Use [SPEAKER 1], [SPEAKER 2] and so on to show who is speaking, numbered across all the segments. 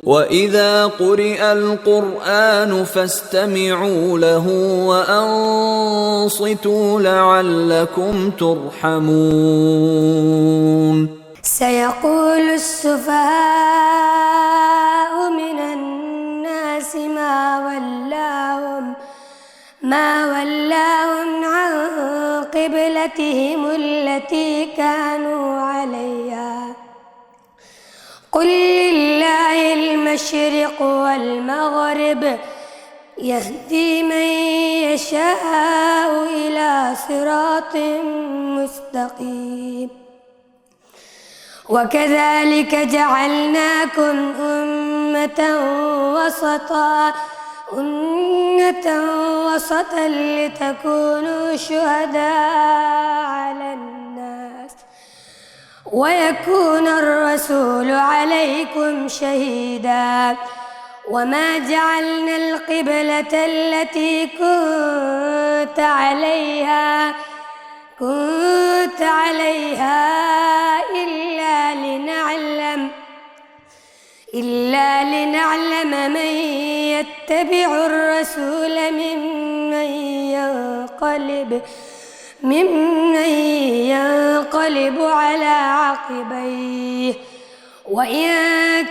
[SPEAKER 1] وإذا قرئ القرآن فاستمعوا له وأنصتوا لعلكم ترحمون.
[SPEAKER 2] سيقول السفهاء من الناس ما ولاهم عن قبلتهم التي كانوا عليها قل لله المشرق والمغرب يهدي من يشاء إلى صراط مستقيم. وكذلك جعلناكم أمة وسطا لتكونوا شهداء على الناس ويكون الرسول عليكم شهيدا. وما جعلنا القبلة التي كنت عليها إلا لنعلم من يتبع الرسول ممن ينقلب على عقبيه. وإن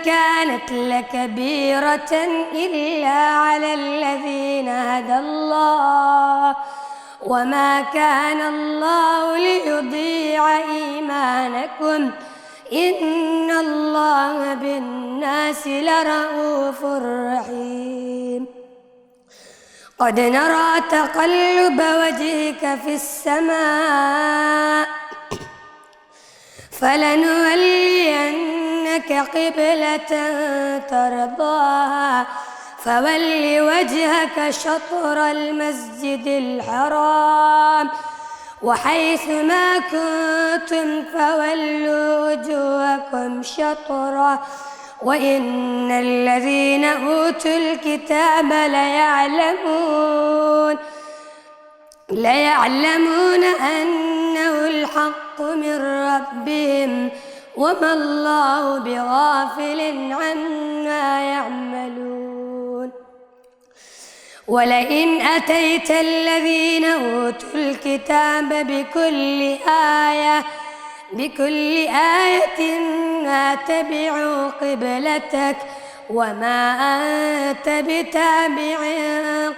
[SPEAKER 2] كانت لكبيرة إلا على الذين هدى الله وما كان الله ليضيع إيمانكم إن الله بالناس لرءوف رحيم. قد نرى تقلب وجهك في السماء فلنولينك قبلة ترضاها فول وجهك شطر المسجد الحرام وحيث ما كنتم فولوا وجوهكم شطره وإن الذين أوتوا الكتاب ليعلمون أنه الحق من ربهم وما الله بغافل عما يعملون. ولئن أتيت الذين أوتوا الكتاب بكل آية ما تبعوا قبلتك وما أنت بتابع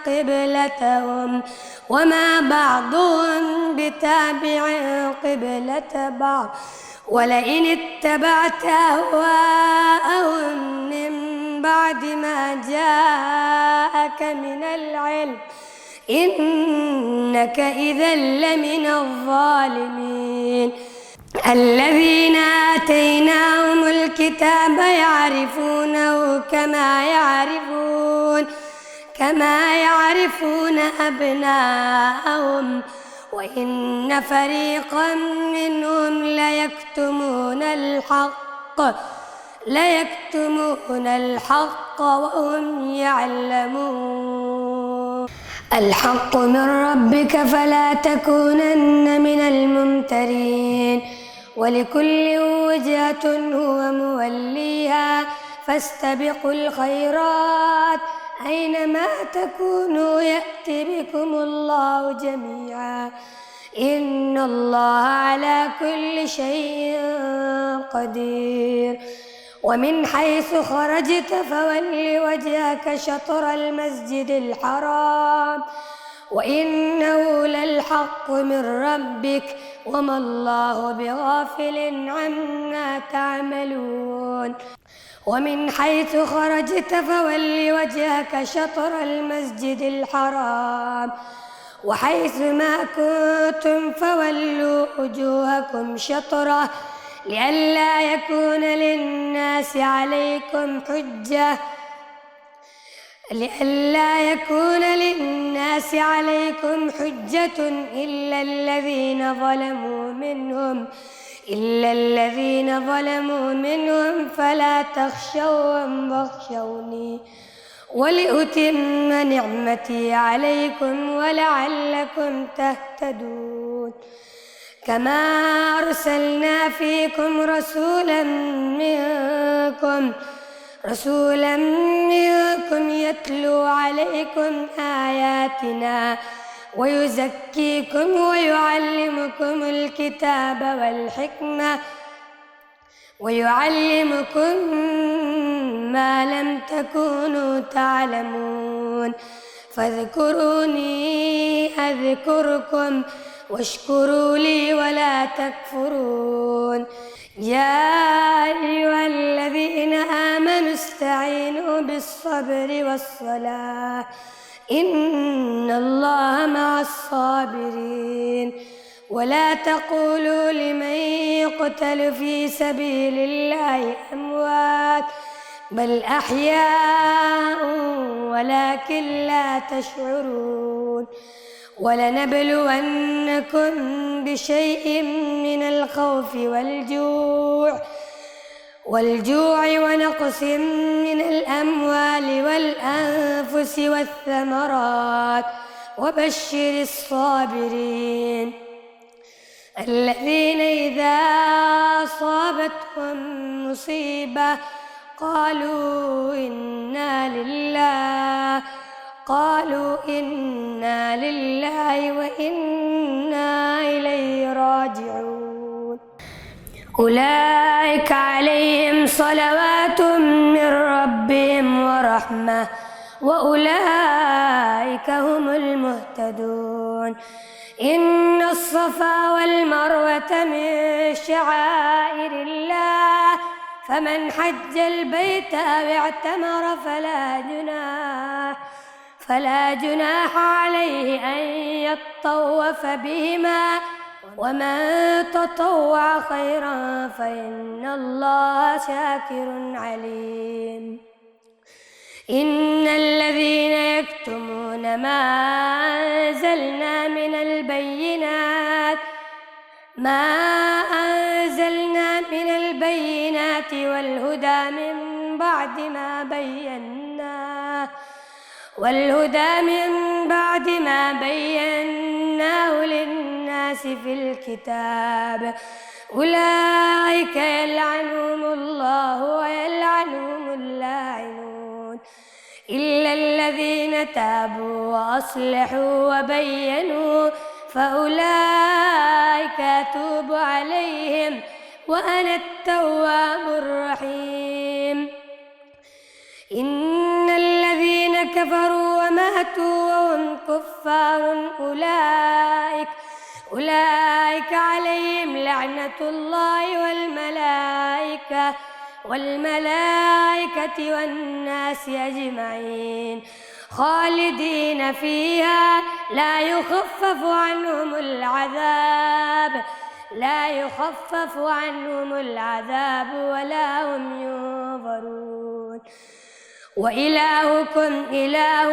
[SPEAKER 2] قبلتهم وما بعضهم بتابع قبلة بعض. ولئن اتبعت أهواءهم من بعد ما جاءك من العلم إنك إذا لمن الظالمين. الذين آتيناهم الكتاب يعرفونه كما يعرفون أبناءهم وإن فريقا منهم ليكتمون الحق وهم يعلمون. الحق من ربك فلا تكونن من الممترين. ولكل وجهة هو موليها فاستبقوا الخيرات أينما تكونوا يأت بكم الله جميعا إن الله على كل شيء قدير. ومن حيث خرجت فول وجهك شطر المسجد الحرام وإنه للحق من ربك وما الله بغافل عما تعملون. ومن حيث خرجت فول وجهك شطر المسجد الحرام وحيث ما كنتم فولوا وجوهكم شطره لئلا يكون للناس عليكم حجة إلا الذين ظلموا منهم فلا تخشوهم واخشوني ولأتم نعمتي عليكم ولعلكم تهتدون. كما أرسلنا فيكم رسولا منكم رسولا منكم يتلو عليكم آياتنا ويزكيكم ويعلمكم الكتاب والحكمة ويعلمكم ما لم تكونوا تعلمون فاذكروني أذكركم واشكروا لي ولا تكفرون يا أيها الذين آمنوا استعينوا بالصبر والصلاة إن الله مع الصابرين ولا تقولوا لمن يقتل في سبيل الله أموات بل أحياء ولكن لا تشعرون ولنبلونكم بشيء من الخوف والجوع ونقص من الأموال والأنفس والثمرات وبشر الصابرين الذين إذا أصابتهم مصيبة قالوا إنا لله وإنا إليه راجعون أولئك عليهم صلوات من ربهم ورحمة وأولئك هم المهتدون إن الصفا والمروة من شعائر الله فمن حج البيت أو اعتمر فلا جناح عليه أن يطوف بهما ومن تطوع خيرا فإن الله شاكر عليم إن الذين يكتمون ما أنزلنا من البينات والهدى من بعد ما بيناه للناس في الكتاب أولئك يلعنهم الله ويلعنهم اللاعنون إلا الذين تابوا وأصلحوا وبينوا فأولئك أتوب عليهم وأنا التواب الرحيم إن الذين كفروا وماتوا وهم كفار أولئك عليهم لعنة الله والملائكة والناس أجمعين خالدين فيها لا يخفف عنهم العذاب ولا هم ينظرون وإلهكم إله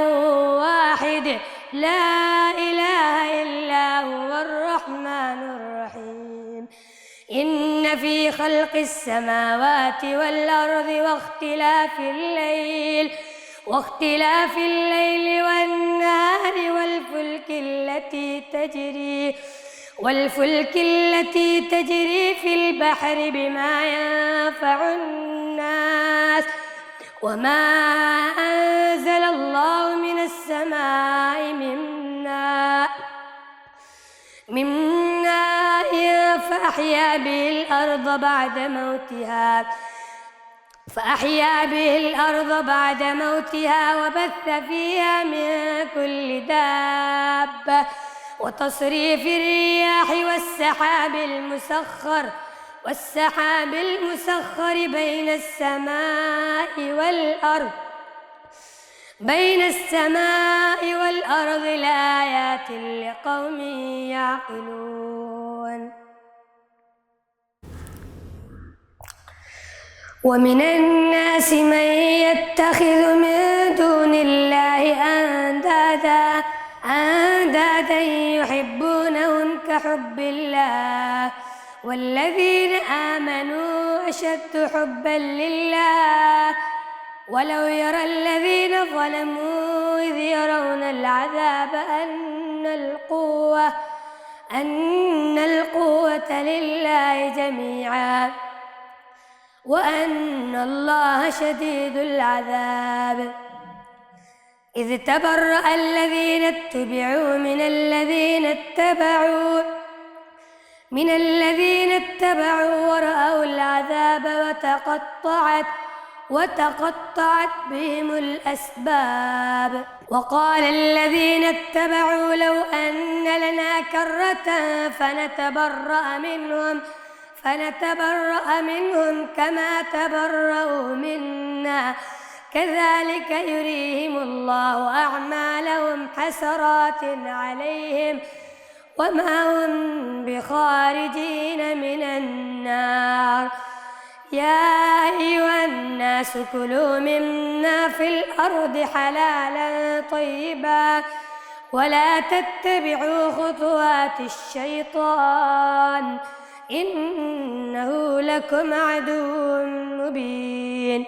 [SPEAKER 2] واحد لا إله إلا هو الرحمن الرحيم إن في خلق السماوات والأرض واختلاف الليل والنهار والفلك التي تجري في البحر بما ينفع الناس وما أنزل الله من السماء من ماء فأحيا به الأرض بعد موتها وبث فيها من كل دابة وتصريف الرياح والسحاب المسخر بين السماء والأرض لآيات لقوم يعقلون ومن الناس من يتخذ من دون الله أندادا يحبونهم كحب الله والذين آمنوا أشد حبا لله ولو يرى الذين ظلموا إذ يرون العذاب أن القوة لله جميعا وأن الله شديد العذاب. إذ تبرأ الذين اتبعوا من الذين اتبعوا ورأوا العذاب وتقطعت بهم الأسباب. وقال الذين اتبعوا لو أن لنا كرة فنتبرأ منهم كما تبرأوا منا كذلك يريهم الله أعمالهم حسرات عليهم وما هم بخارجين من النار. يا أيها الناس كلوا مما في الأرض حلالا طيبا ولا تتبعوا خطوات الشيطان إنه لكم عدو مبين.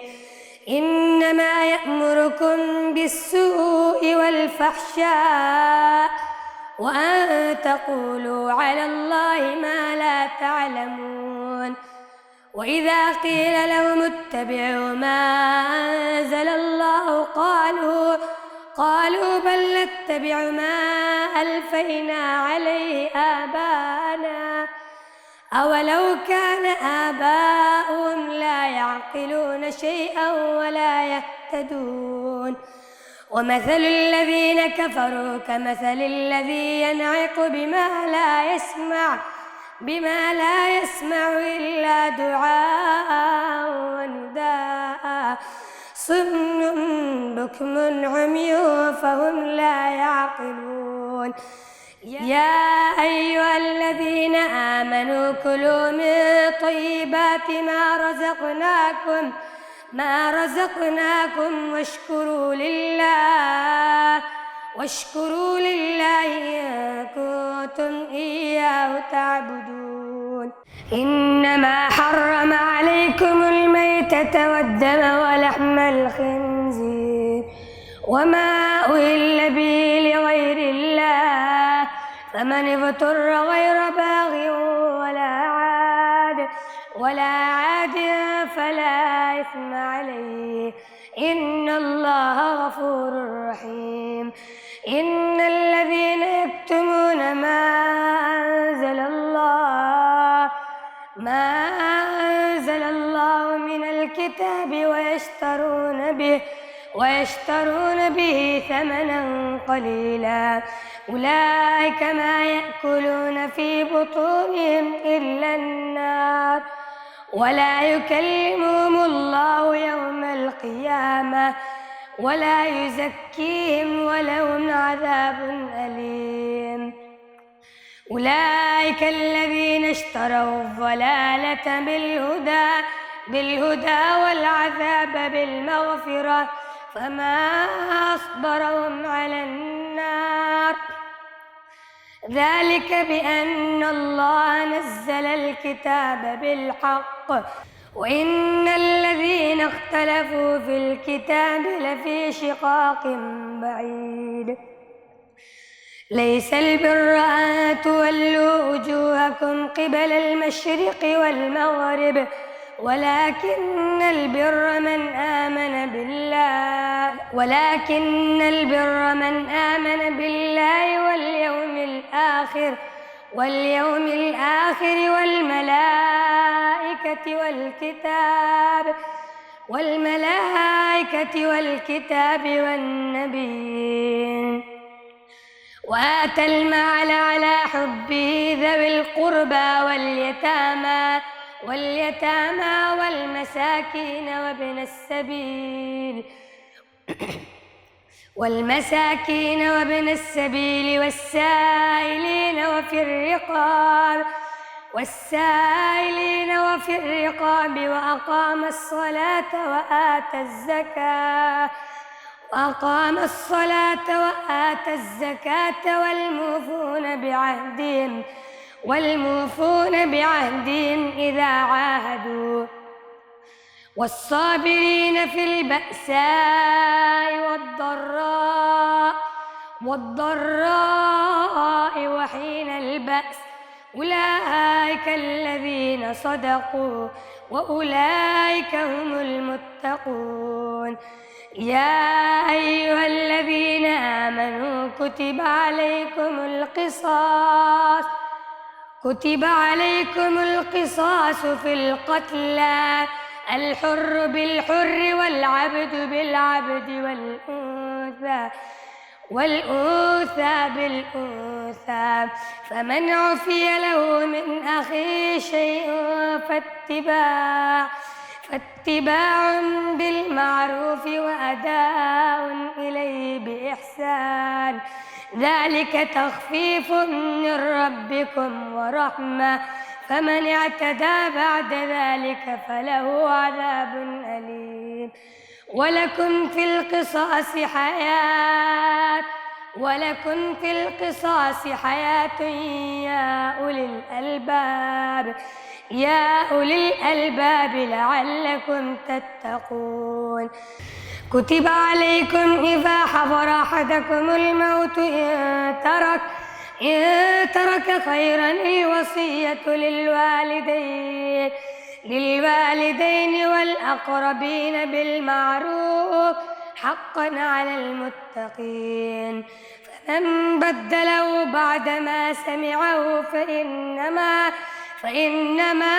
[SPEAKER 2] إنما يأمركم بالسوء والفحشاء وأن تقولوا على الله ما لا تعلمون. وإذا قيل لهم اتبعوا ما أنزل الله قالوا بل نتبع ما ألفينا عليه آباءنا أولو كان آباؤهم لا يعقلون شيئا ولا يهتدون. ومثل الذين كفروا كمثل الذي ينعق بما لا يسمع إلا دعاء ونداء صم بكم عمي فهم لا يعقلون. يا أيها الذين آمنوا كلوا من طيبات ما رزقناكم واشكروا لله إن كنتم إياه تعبدون. إنما حرم عليكم الميتة والدم ولحم الخنزير وما أهل به لغير الله فمن اضطر غير باغ ولا عاد فلا إثم عليه إن الله غفور رحيم. إن الذين يكتمون ما أنزل الله من الكتاب ويشترون به ثمنا قليلا أولئك ما يأكلون في بطونهم إلا النار ولا يكلمهم الله يوم القيامة ولا يزكيهم ولهم عذاب أليم. أولئك الذين اشتروا الضلالة بالهدى والعذاب بالمغفرة فما أصبرهم على النار ذلك بأن الله نزل الكتاب بالحق وإن الذين اختلفوا في الكتاب لفي شقاق بعيد. ليس البر أن تولوا وجوهكم قبل المشرق والمغرب ولكن البر من آمن بالله واليوم الآخر والملائكة والكتاب والنبيين وآتى المال على حبه ذوي القربى واليتامى والمساكين وابن السبيل والسائلين وفي الرقاب وأقام الصلاة وآتى الزكاة والموفون بعهدهم إذا عاهدوا والصابرين في البأساء والضراء وحين البأس أولئك الذين صدقوا وأولئك هم المتقون. يا أيها الذين آمنوا كتب عليكم القصاص في القتلى، الحر بالحر والعبد بالعبد والأنثى بالأنثى، فمن عفي له من أخيه شيء فاتباع بالمعروف وأداء إليه بإحسان، ذلك تخفيف من ربكم ورحمة، فمن اعتدى بعد ذلك فله عذاب أليم. ولكم في القصاص حياة يا أولي الألباب لعلكم تتقون. كتب عليكم إذا حضر أحدكم الموت إن ترك خيرا الوصية للوالدين والأقربين بالمعروف حقا على المتقين، فمن بدله بعدما سمعه فإنما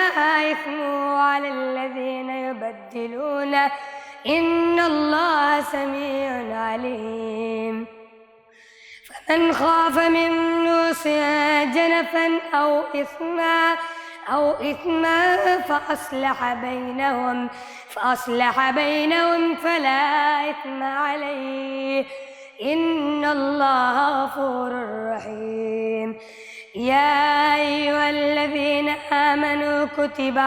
[SPEAKER 2] إثمه على الذين يبدلونه، إن الله سميع عليم. فمن خاف من موصٍ جنفا أو إثما فأصلح بينهم فلا إثم عليه، إن الله غفور رحيم. يا أيها الذين آمنوا كتب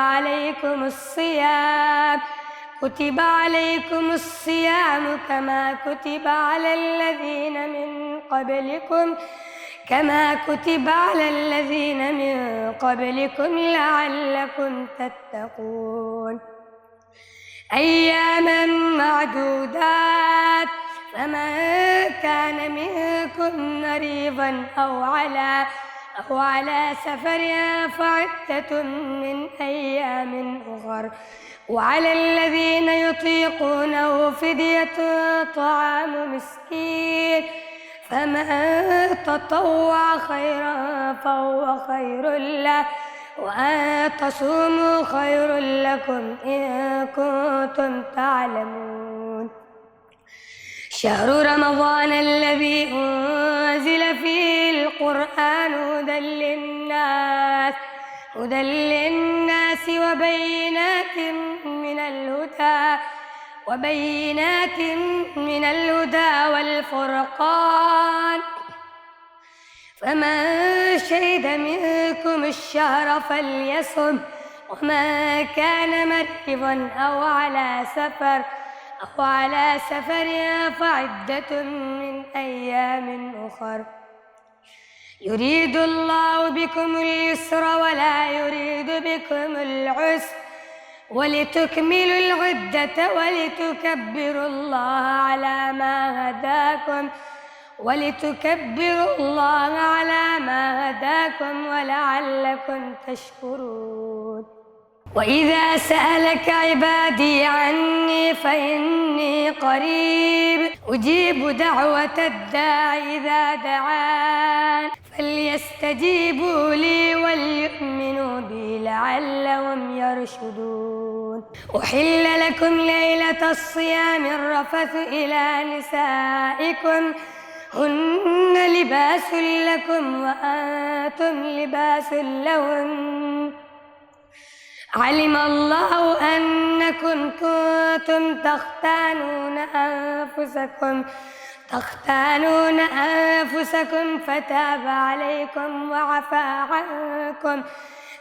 [SPEAKER 2] عليكم الصيام كما كتب على الذين من قبلكم لعلكم تتقون. أياما معدودات، فمن كان منكم مريضا أو على سفر فعدة من أيام أخر، وعلى الذين يطيقونه فدية طعام مسكين، فمن تطوع خيرا فهو خير له، وأن تصوموا خير لكم إن كنتم تعلمون. شهر رمضان الذي أنزل فيه القرآن هدى للناس وبينات من الهدى والفرقان، فمن شهد منكم الشهر فليصم، ومن كان مريضا أو على سفر فعدة من أيام أخر. يريد الله بكم اليسر ولا يريد بكم العسر، ولتكملوا العدة ولتكبروا الله على ما هداكم ولعلكم تشكرون. وإذا سألك عبادي عني فإني قريب أجيب دعوة الداع إذا دعان، فليستجيبوا لي وليؤمنوا بي لعلهم يرشدون. أحل لكم ليلة الصيام الرفث إلى نسائكم، هن لباس لكم وأنتم لباس لهن، علم الله أنكم كنتم تختانون أنفسكم فتاب عليكم وعفى عنكم،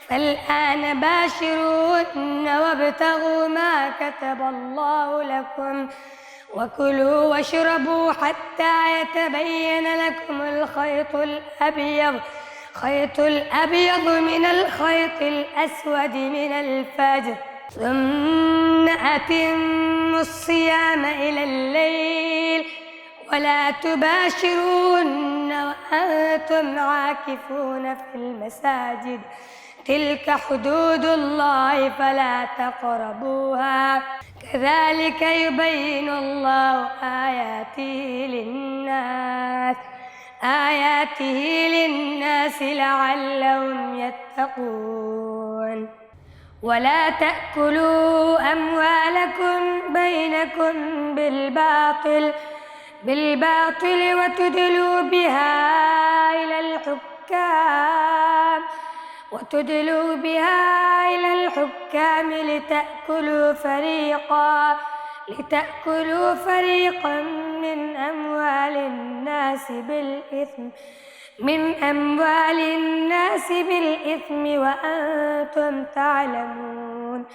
[SPEAKER 2] فالآن باشروهن وابتغوا ما كتب الله لكم، وكلوا واشربوا حتى يتبين لكم الخيط الأبيض من الخيط الأسود من الفجر، ثم أتموا الصيام إلى الليل ولا تباشرون وأنتم عاكفون في المساجد، تلك حدود الله فلا تقربوها كذلك يبين الله آياته للناس لعلهم يتقون ولا تأكلوا أموالكم بينكم بالباطل وتدلوا بها إلى الحكام لتأكلوا فريقا من أموال الناس بالإثم وأنتم تعلمون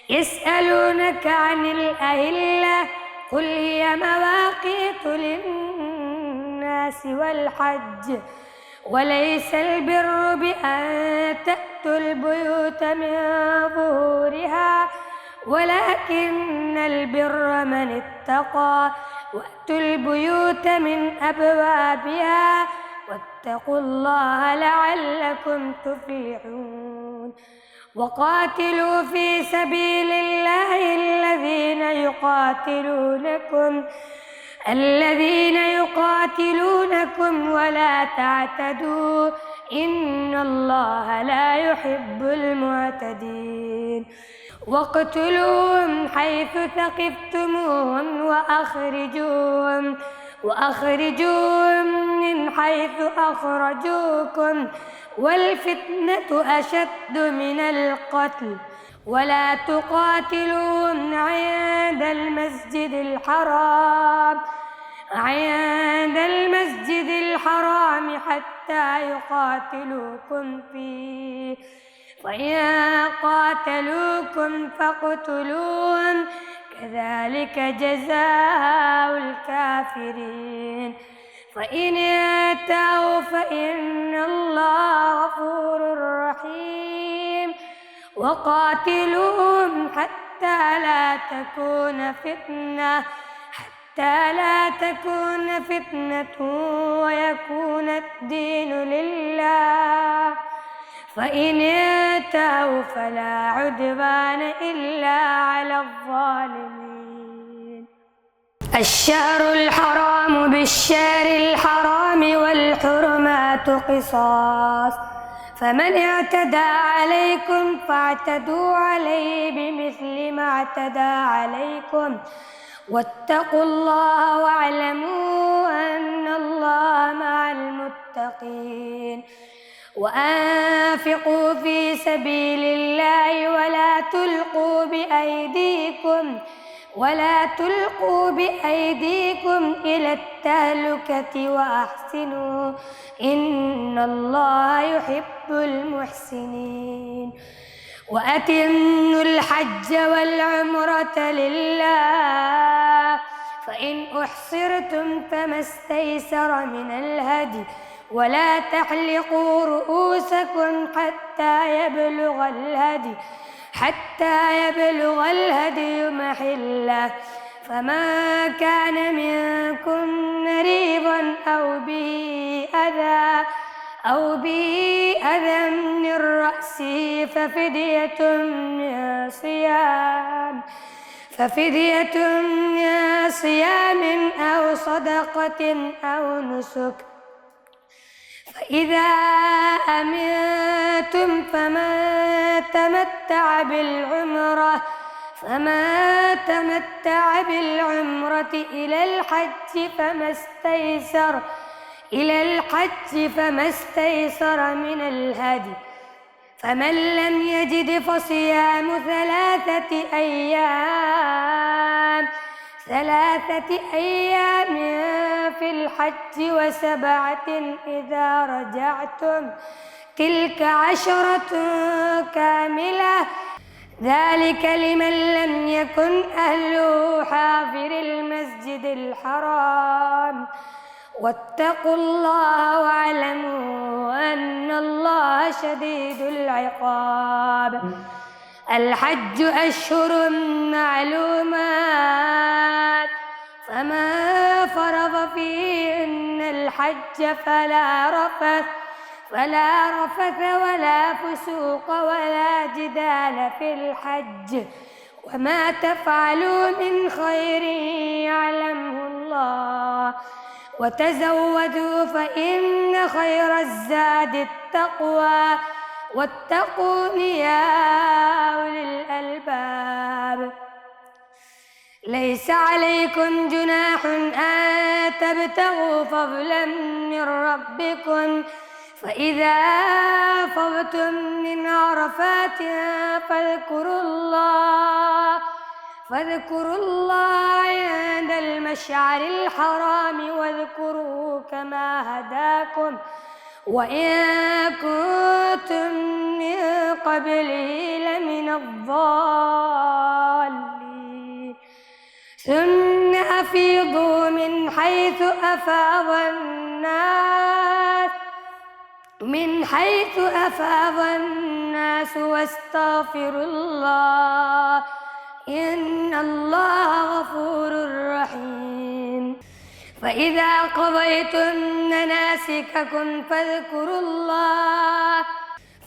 [SPEAKER 2] يسألونك عن الأهلة قل هي مواقيت للناس والحج وليس البر بأن تأتوا البيوت من ظهورها ولكن البر من اتقى وأتوا البيوت من أبوابها واتقوا الله لعلكم تفلحون وقاتلوا في سبيل الله الذين يقاتلونكم ولا تعتدوا إن الله لا يحب المعتدين واقتلوهم حيث ثقفتموهم وأخرجوهم من حيث أخرجوكم والفتنة أشد من القتل ولا تقاتلوهم عند المسجد الحرام حتى يقاتلوكم فيه فإن قاتلوكم فاقتلوهم كذلك جزاء الكافرين فإن انتهوا فإن الله غفور رحيم وقاتلوهم حتى لا تكون فتنة ويكون الدين لله فإن انتهوا فلا عدوان إلا على الظالمين الشهر الحرام بالشهر الحرام والحرمات قصاص فمن اعتدى عليكم فاعتدوا عليه بمثل ما اعتدى عليكم واتقوا الله واعلموا أن الله مع المتقين وأنفقوا في سبيل الله ولا تلقوا بأيديكم إلى التهلكة وأحسنوا إن الله يحب المحسنين وأتموا الحج والعمرة لله فإن أحصرتم فما استيسر من الهدي ولا تحلقوا رؤوسكم حتى يبلغ الهدي محله فمن كان منكم مريضا أو به أذى من رأسه ففدية من صيام أو صدقة أو نسك فإذا أمنتم فمن تمتع بالعمرة إلى الحج فما استيسر من الهدي فمن لم يجد فصيام ثلاثة أيام في الحج وسبعة إذا رجعتم تلك 10 كاملة ذلك لمن لم يكن أهله حاضر المسجد الحرام واتقوا الله واعلموا أن الله شديد العقاب الحج أشهر معلومات فمن فرض فيهن الحج فلا رفث ولا فسوق ولا جدال في الحج، وما تفعلوا من خير يعلمه الله، وتزودوا فإن خير الزاد التقوى، واتقون يا أولي الألباب. ليس عليكم جناح أن تبتغوا فضلا من ربكم، فإذا أفضتم من عرفات فاذكروا الله عند المشعر الحرام، واذكروه كما هداكم وإن كنتم من قبله لمن الضالين. ثم أفيضوا من حيث أفاض الناس واستغفروا الله، إن الله غفور رحيم. فإذا قضيتم مناسككم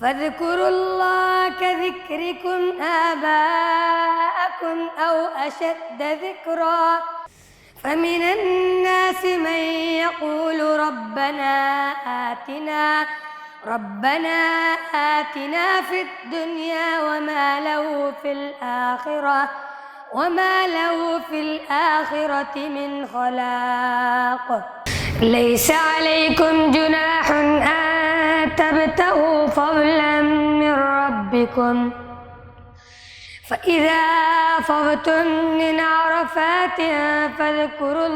[SPEAKER 2] فاذكروا الله كذكركم آباءكم أو أشد ذكرا. فمن الناس من يقول ربنا آتنا في الدنيا وما له في الآخرة من خلاق. ليس عليكم جناح أن تبتغوا فضلا من ربكم، فإذا أفضتم من عرفات فاذكروا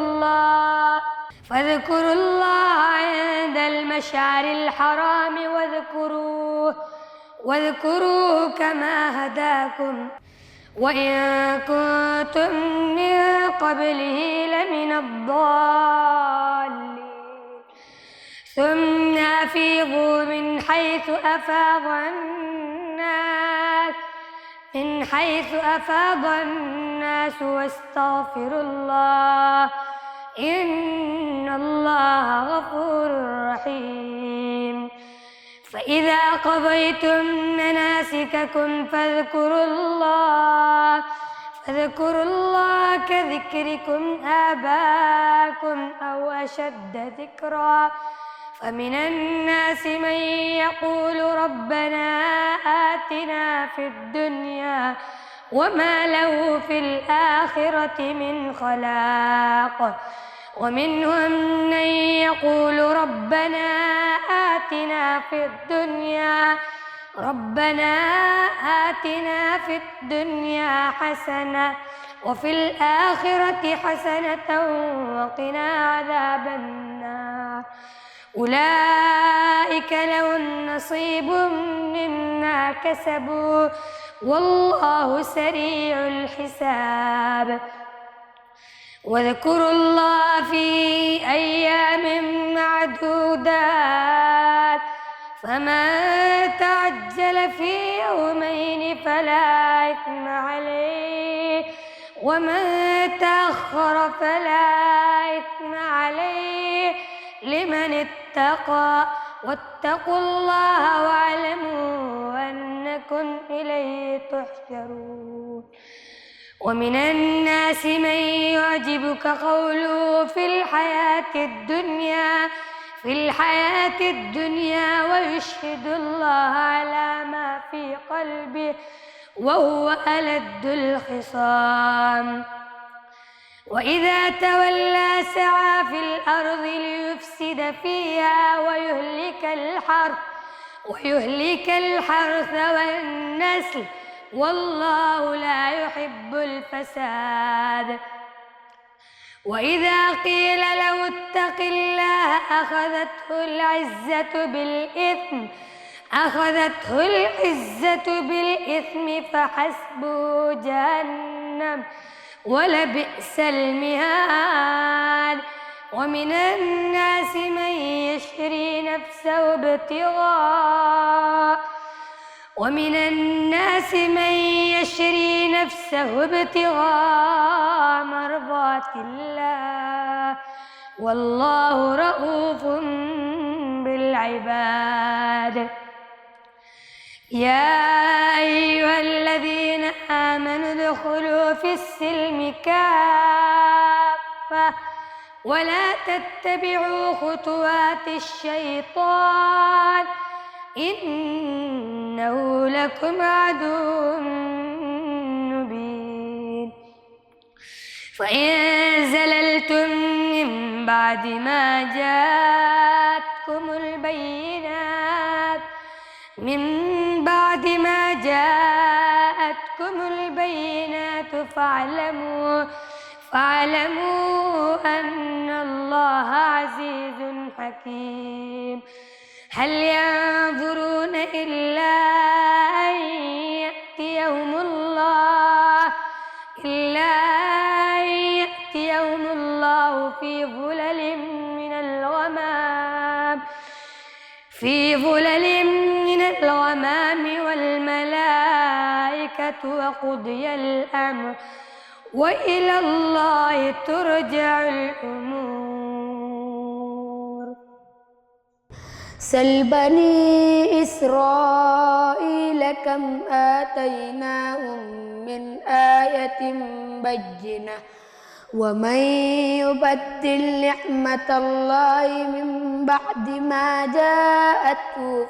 [SPEAKER 2] الله عند المشعر الحرام، واذكروه كما هداكم وإن كنتم من قبله لمن الضالين. ثم أفيضوا من حيث أفاض الناس واستغفروا الله، إن الله غفور رحيم. فإذا قضيتم مناسككم فاذكروا الله كذكركم آباءكم أو أشد ذكرا. فمن الناس من يقول ربنا آتنا في الدنيا وما له في الآخرة من خلاق. ومنهم من يقول ربنا آتنا في الدنيا حسنة وفي الآخرة حسنة وقنا عذاب النار. أولئك لهم نصيب مما كسبوا والله سريع الحساب. واذكروا الله في أيام معدودات، فمن تعجل في يومين فلا إثم عليه، ومن تأخر فلا إثم عليه لمن اتقى. واتقوا الله واعلموا أنكم إليه تحشرون. ومن الناس من يعجبك قوله في الحياة الدنيا ويشهد الله على ما في قلبه وهو ألد الخصام. وإذا تولى سعى في الأرض ليفسد فيها ويهلك الحرث والنسل والله لا يحب الفساد. وإذا قيل له اتق الله أخذته العزة بالإثم فحسبه جهنم ولبئس المهاد. ومن الناس من يشري نفسه ابتغاء مرضات الله والله رؤوف بالعباد. يا أيها الذين آمنوا ادخلوا في السلم كافة ولا تتبعوا خطوات الشيطان إنه لكم عدو مبين فإن زللتم من بعد ما جاءتكم البينات فاعلموا أن الله عزيز حكيم هل ينظرون إلا أن يأتيهم الله في ظلل من الغمام والملائكة وقضي الأمر وإلى الله ترجع الأمور
[SPEAKER 3] سل بني إسرائيل كم آتيناهم من آية بينة ومن يبدل نعمة الله من بعد ما جاءته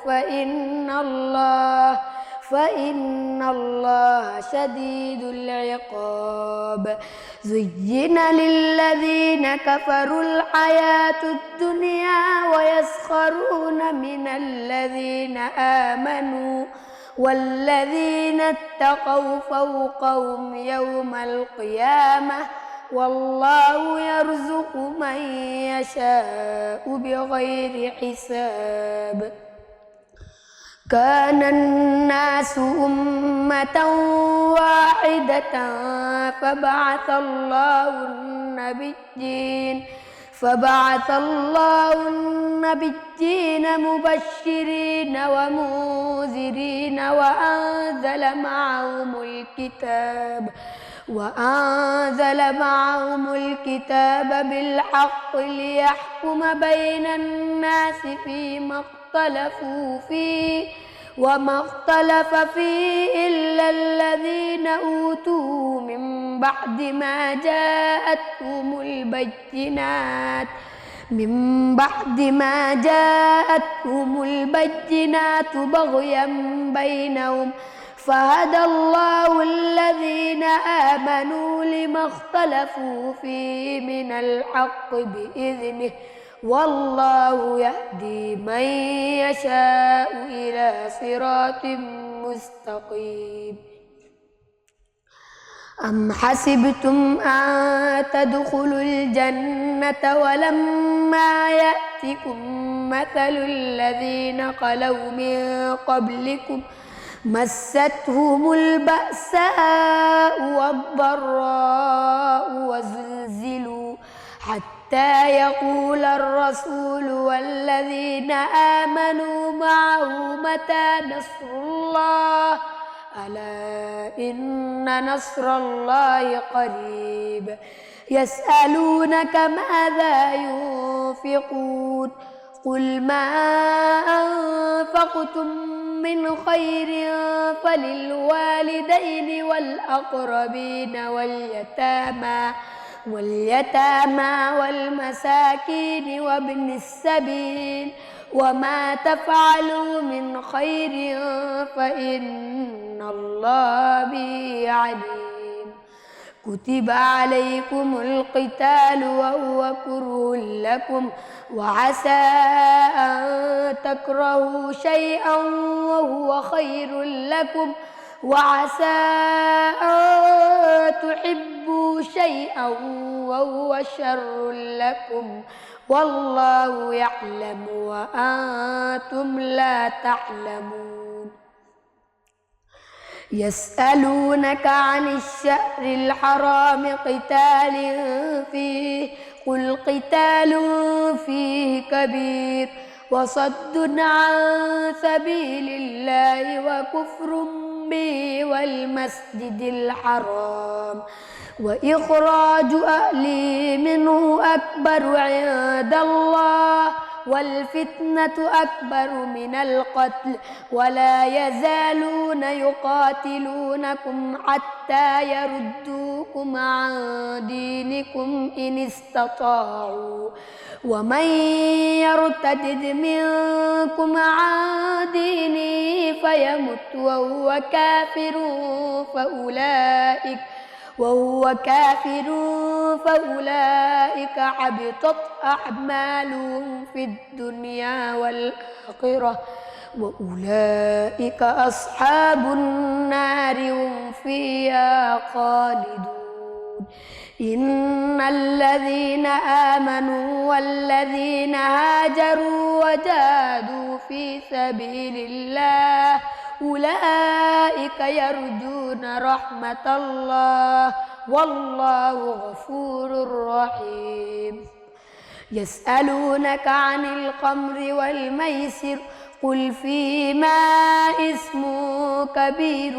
[SPEAKER 3] فإن الله شديد العقاب زين للذين كفروا الحياة الدنيا ويسخرون من الذين آمنوا والذين اتقوا فوقهم يوم القيامة والله يرزق من يشاء بغير حساب كان الناس أمة واحدة فبعث الله النبيين مبشرين ومنذرين وأنزل معهم الكتاب بالحق ليحكم بين الناس فيما اختلفوا فيه وما اختلف فيه إلا الذين أوتوه من بعد ما جاءتهم البينات بغيا بينهم فهدى الله الذين آمنوا لما اختلفوا فيه من الحق بإذنه والله يهدي من يشاء إلى صراط مستقيم أم حسبتم أن تدخلوا الجنة ولما يأتكم مثل الذين خلوا من قبلكم مستهم البأساء والضراء وزلزلوا حتى يقول الرسول والذين آمنوا معه متى نصر الله ألا إن نصر الله قريب يسألونك ماذا ينفقون قل ما أنفقتم من خير فللوالدين والأقربين واليتامى والمساكين وابن السبيل وما تفعلوا من خير فإن الله به عليم كتب عليكم القتال وهو كره لكم وعسى أن تكرهوا شيئا وهو خير لكم وعسى أن تحبوا شيئا وهو شر لكم والله يعلم وأنتم لا تعلمون يسألونك عن الشهر الحرام قتال فيه قل قتال فيه كبير وصد عن سبيل الله وكفر به والمسجد الحرام وإخراج أهله منه أكبر عند الله والفتنة أكبر من القتل ولا يزالون يقاتلونكم حتى يردوكم عن دينكم إن استطاعوا ومن يرتد منكم عن دينه فيمت وهو كافر فأولئك حبطت أعمالهم في الدنيا والآخرة وأولئك أصحاب النار هم فيها خالدون. إن الذين آمنوا والذين هاجروا وجاهدوا في سبيل الله أولئك يرجون رحمة الله والله غفور رحيم. يسألونك عن الخمر والميسر قل فيهما إثم كبير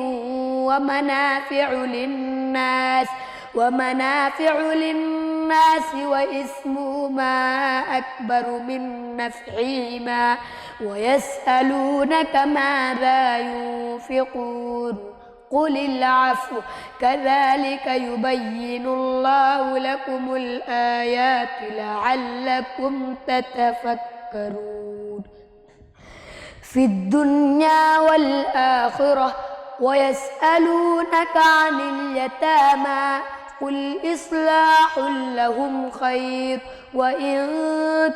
[SPEAKER 3] ومنافع للناس وإثمهما أكبر من نفعهما ويسألونك ماذا ينفقون قل العفو كذلك يبين الله لكم الآيات لعلكم تتفكرون في الدنيا والآخرة. ويسألونك عن اليتامى قل إصلاح لهم خير وإن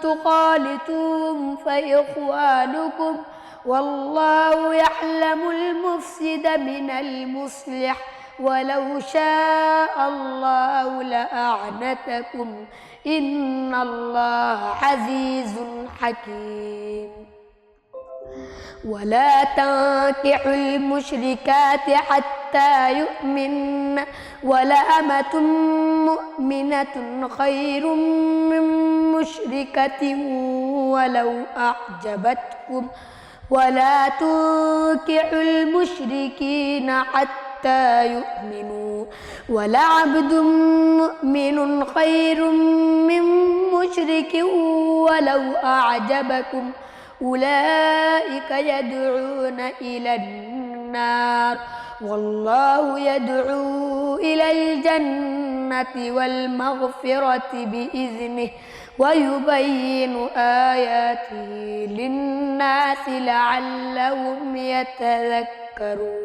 [SPEAKER 3] تخالطوهم فإخوانكم والله يعلم المفسد من المصلح ولو شاء الله لأعنتكم إن الله عزيز حكيم. ولا تنكحوا المشركات حتى يؤمن ولأمة مؤمنة خير من مشركة ولو أعجبتكم ولا تنكحوا المشركين حتى يؤمنوا ولعبد مؤمن خير من مشرك ولو أعجبكم أولئك يدعون إلى النار والله يدعو إلى الجنة والمغفرة بإذنه ويبين آياته للناس لعلهم يتذكرون.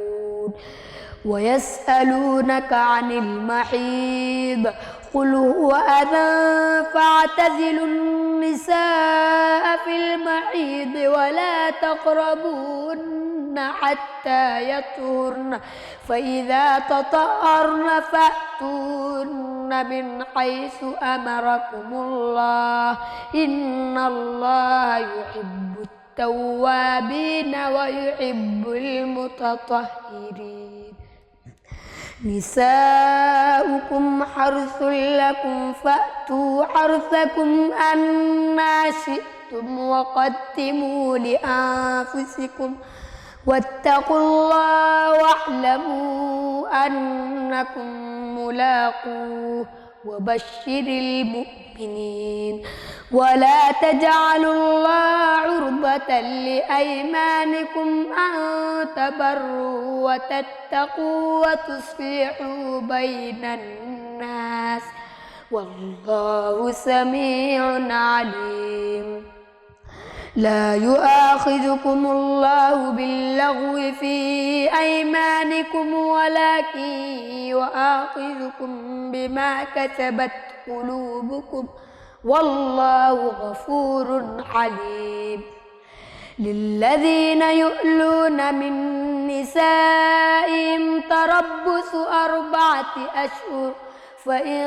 [SPEAKER 3] ويسألونك عن المحيض قل هو أذى فاعتزلوا النساء في المحيض ولا تقربوهن حتى يطهرن فإذا تطهرن فأتوهن من حيث أمركم الله إن الله يحب التوابين ويحب المتطهرين. نساؤكم حرث لكم فأتوا حرثكم أنى شئتم وقدموا لأنفسكم واتقوا الله واعلموا أنكم ملاقوه وبشر المؤمنين. ولا تجعلوا الله عرضة لأيمانكم أن تبروا وتتقوا وتصلحوا بين الناس والله سميع عليم. لا يؤاخذكم الله باللغو في أيمانكم ولكن يؤاخذكم بما كسبت قلوبكم والله غفور حليم. للذين يؤلون من نسائهم تربص 4 أشهر فإن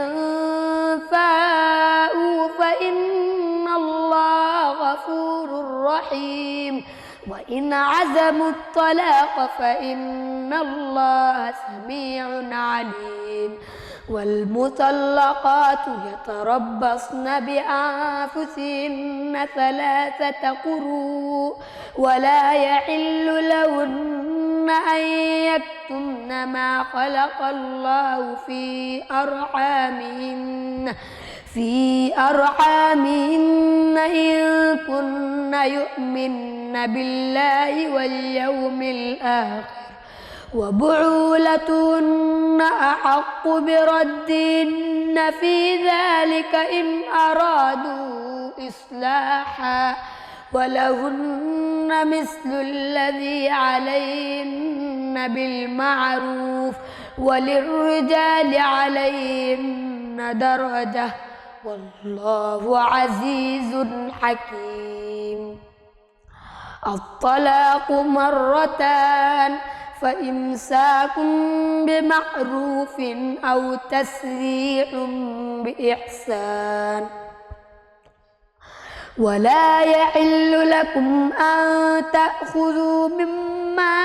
[SPEAKER 3] فاءوا فإن الله غفور رحيم وإن عزموا الطلاق فإن الله سميع عليم. والمطلقات يتربصن بأنفسهن 3 قروء ولا يحل لهن أن يكتمن ما خلق الله في أرحامهن إن كن يؤمن بالله واليوم الآخر وبعولتهن أحق بردهن في ذلك إن أرادوا إصلاحا ولهن مثل الذي عليهن بالمعروف وللرجال عليهن درجة والله عزيز حكيم. الطلاق مرتان فإمساك بمعروف أو تسريح بإحسان. ولا يحل لكم أن تأخذوا مما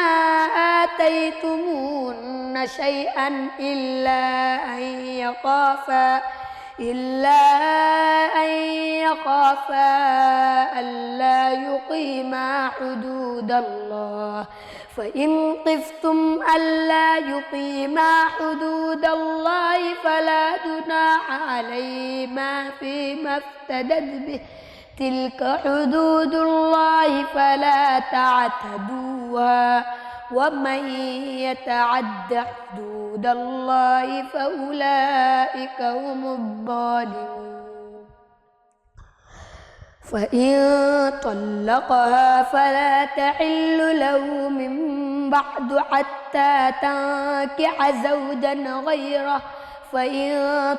[SPEAKER 3] آتيتموهن شيئا إلا أن يخافا ألا يقيما حدود الله فإن خفتم ألا يقيما حدود الله فلا جناح عليهما فيما افتدت به تلك حدود الله فلا تعتدوها ومن يتعد حدود الله فأولئك هم الظالمون. فإن طلقها فلا تحل له من بعد حتى تنكح زوجا غيره فإن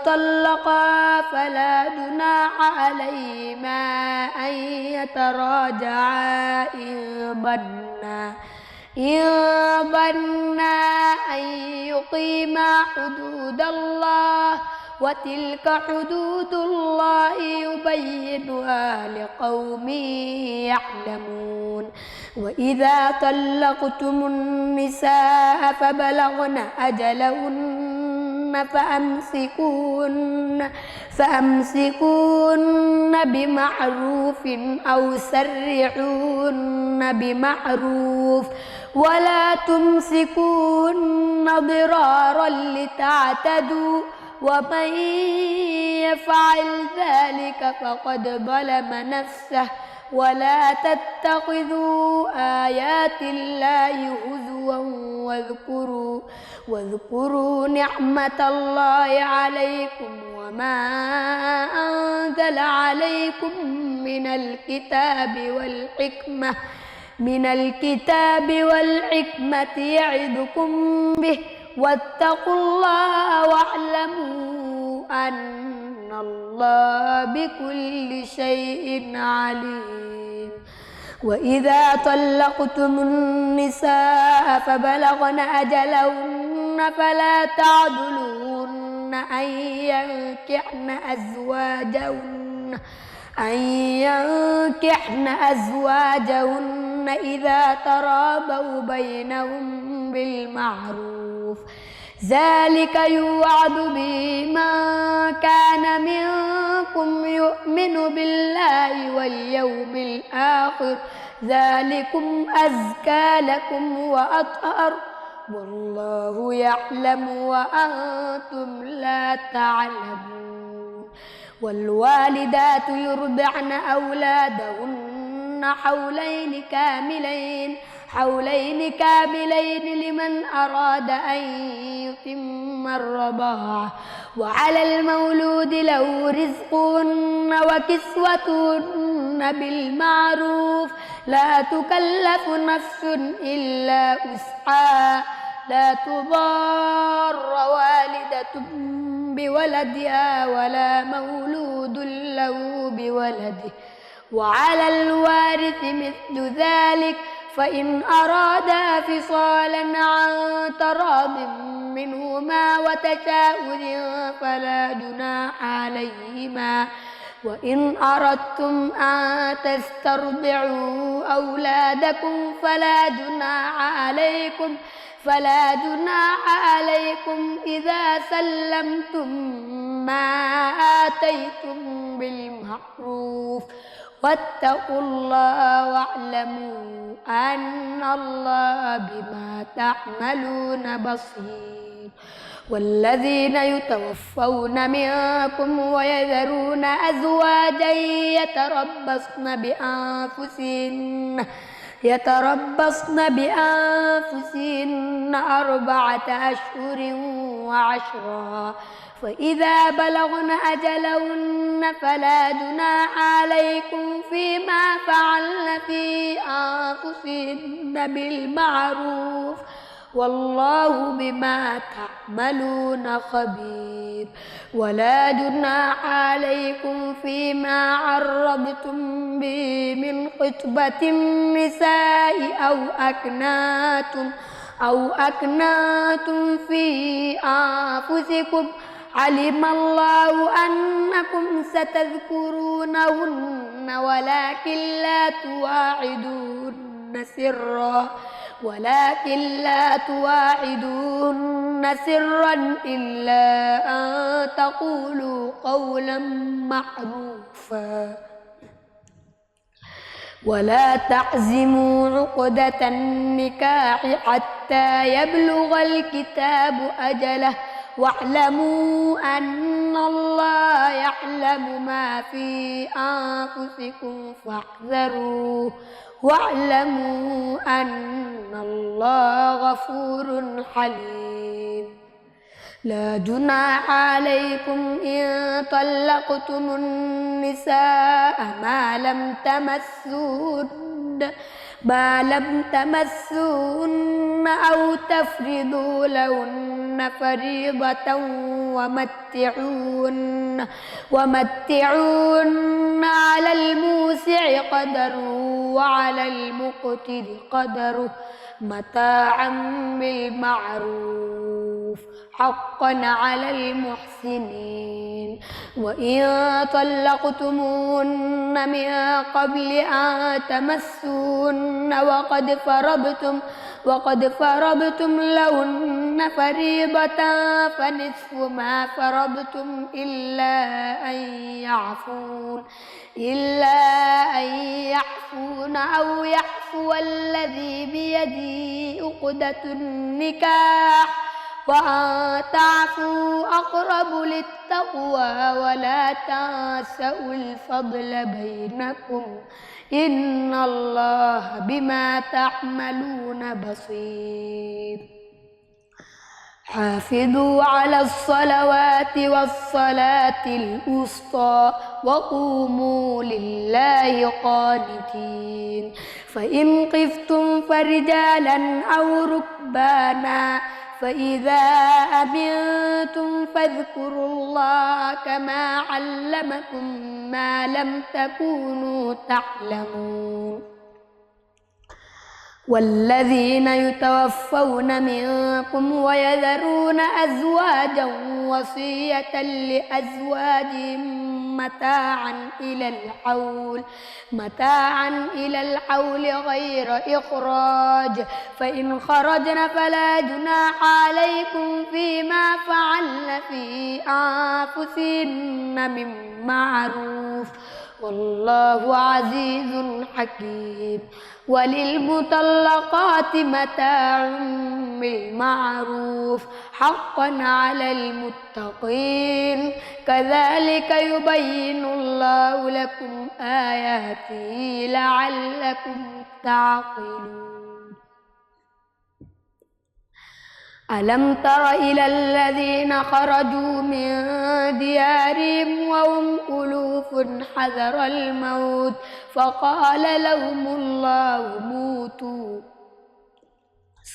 [SPEAKER 3] طلقها فلا جناح عليهما أن يتراجعا إن ظنا أن يقيما حدود الله وتلك حدود الله يبينها لقوم يعلمون. وإذا طلقتم النساء فبلغن أجلهن فأمسكوهن بمعروف أو سرحوهن بمعروف ولا تمسكوهن ضرارا لتعتدوا ومن يفعل ذلك فقد ظلم نفسه. ولا تتخذوا آيات الله هزوا واذكروا نعمة الله عليكم وما أنزل عليكم من الكتاب والحكمة يعظكم به واتقوا الله واعلموا أن الله بكل شيء عليم. وإذا طلقتم النساء فبلغن أجلهن فلا تعضلوهن أن ينكحن أزواجهن إذا تراضوا بينهم بالمعروف ذلك يوعظ به من كان منكم يؤمن بالله واليوم الآخر ذلكم أزكى لكم وأطهر والله يعلم وأنتم لا تعلمون. والوالدات يرضعن أولادهن حولين كاملين لمن أراد أن يتم الرضاعة وعلى المولود له رزقهن وكسوتهن بالمعروف لا تكلف نفس إلا وسعها لا تضار والدة بولدها ولا مولود له بولده وعلى الوارث مثل ذلك فإن أرادا فصالا عن تراض منهما وتشاور فلا جناح عليهما. وإن أردتم أن تسترضعوا أولادكم فلا جناح عليكم إذا سلمتم ما آتيتم بالمعروف واتقوا الله واعلموا أن الله بما تعملون بصير. والذين يتوفون منكم ويذرون أزواجا يتربصن بأنفسهن 4 أشهر وعشرا، فإذا بلغن أجلهن فلا جناح عليكم فيما فعلن في أنفسهن بالمعروف، والله بما تعملون خبير. ولا جناح عليكم فيما عرضتم به من خطبة النساء أو أكناتم في أنفسكم، علم الله أنكم ستذكرونهن ولكن لا تواعدوهن سرا إلا أن تقولوا قولا معروفا. ولا تعزموا عقدة النكاح حتى يبلغ الكتاب أجله، واعلموا أن الله يعلم ما في أنفسكم فاحذروه، واعلموا أن الله غفور حليم. لا جناح عليكم إن طلقتم النساء ما لم تمسوهن أو تفرضوا لهن فريضة، ومتعوهن على الموسع قدره وعلى المقتر قدره متاعا بالمعروف، حقا على المحسنين. وإن طلقتموهن من قبل أن تمسوهن وقد فرضتم لهن فريضة فنصف ما فرضتم إلا أن يعفون أو يعفو الذي بيده عقدة النكاح، وأن تعفوا أقرب للتقوى، ولا تنسوا الفضل بينكم، إن الله بما تعملون بصير. حافظوا على الصلوات والصلاة الوسطى وقوموا لله قانتين. فإن خفتم فرجالا أو ركبانا، فإذا أمنتم فاذكروا الله كما علمكم ما لم تكونوا تعلمون. والذين يتوفون منكم ويذرون أزواجا وصية لأزواجهم متاعا إلى الحول غير إخراج، فإن خرجن فلا جناح عليكم فيما فعلن في أنفسهن من معروف، والله عزيز حكيم. وللمطلقات متاع بالمعروف حقا على المتقين، كذلك يبين الله لكم آياته لعلكم تعقلون. ألم تر إلى الذين خرجوا من ديارهم وهم ألوف حذر الموت فقال لهم الله موتوا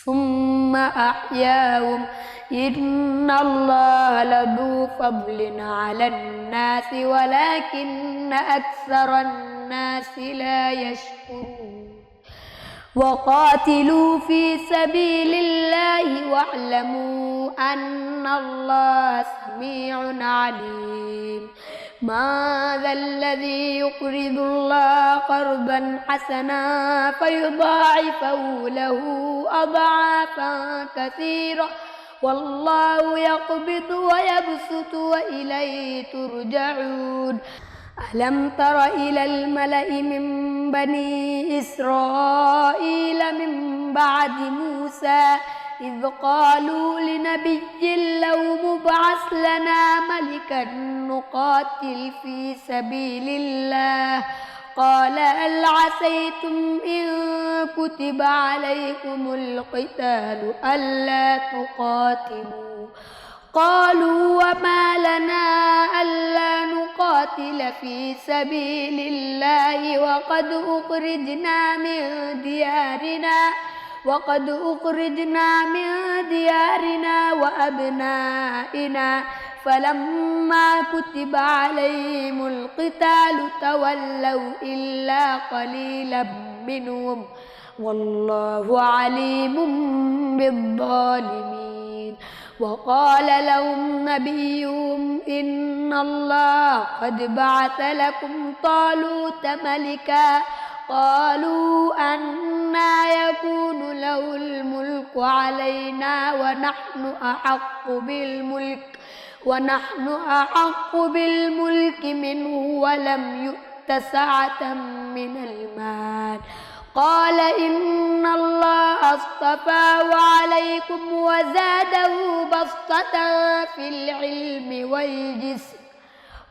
[SPEAKER 3] ثم أحياهم، إن الله لذو فضل على الناس ولكن أكثر الناس لا يشكرون. وقاتلوا في سبيل الله واعلموا أن الله سميع عليم. ما ذا الذي يقرض الله قرضا حسنا فيضاعفه له أضعافا كثيرة، والله يقبض ويبسط وإليه ترجعون. ألم تر إلى الملأ من بني إسرائيل من بعد موسى إذ قالوا لنبي لو مبعث لنا ملكا نقاتل في سبيل الله قال هل عسيتم إن كتب عليكم القتال ألا تقاتلوا قالوا وما لنا ألا نقاتل في سبيل الله وقد أخرجنا من ديارنا وأبنائنا فلما كتب عليهم القتال تولوا إلا قليلا منهم والله عليم بالظالمين وقال لهم نبيهم إن الله قد بعث لكم طالوت ملكا قالوا أنى يكون له الملك علينا ونحن أحق بالملك منه ولم يؤت سعة من المال قال إن الله اصطفاه عليكم وزاده بسطة في العلم والجسم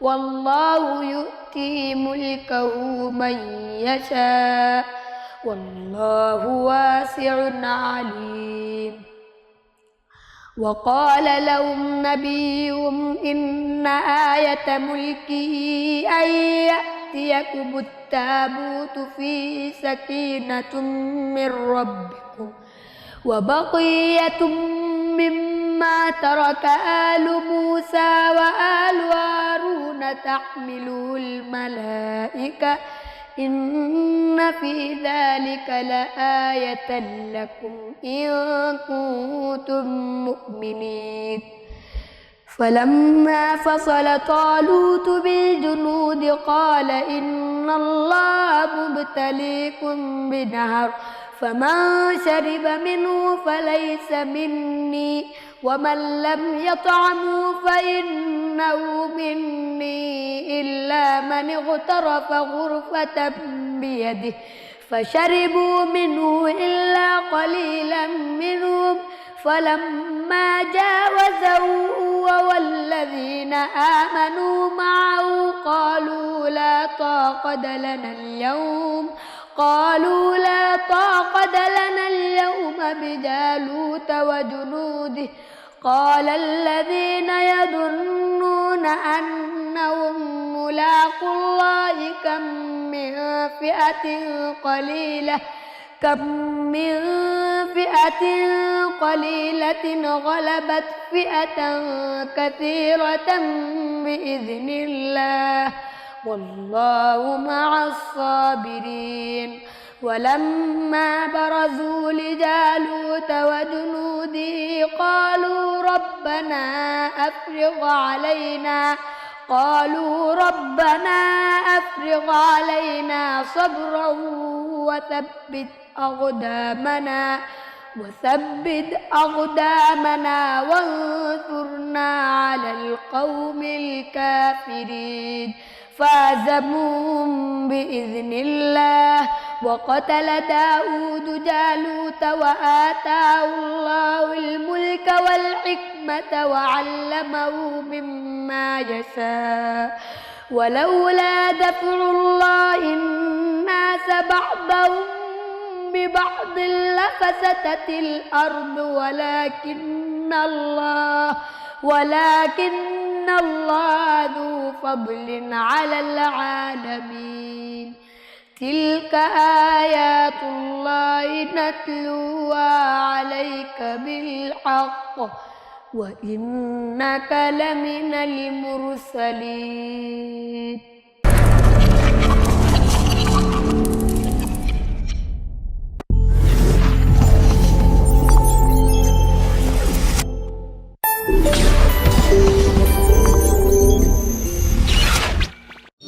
[SPEAKER 3] والله يؤتي ملكه من يشاء والله واسع عليم وقال لهم نبيهم إن آية ملكه أن يأتيكم التابوت فيه سكينة من ربكم وبقية مما ترك آل موسى وآل هارون تحمله الملائكة إن في ذلك لآية لكم إن كنتم مؤمنين فلما فصل طالوت بالجنود قال إن الله مبتليكم بنهر فمن شرب منه فليس مني ومن لم يطعمه فإنه مني إلا من اغترف غرفة بيده فشربوا منه إلا قليلا منهم فلما جاوزه هو والذين آمنوا معه قالوا لا طاقة لنا اليوم بجالوت وجنوده قال الذين يظنون أنهم ملاقو الله كم من فئة قليلة غلبت فئة كثيرة بإذن الله والله مع الصابرين ولما برزوا لجالوت وجنوده قالوا ربنا أفرغ علينا صبرا وثبت أقدامنا وانصرنا على القوم الكافرين فهزموهم بإذن الله وقتل داود جالوت وآتاه الله الملك والحكمة وعلمه مما يشاء ولولا دفع الله الناس بعضهم ببعض لفسدت الأرض ولكن الله ذو فضل على العالمين تلك آيات الله نتلوها عليك بالحق وإنك لمن المرسلين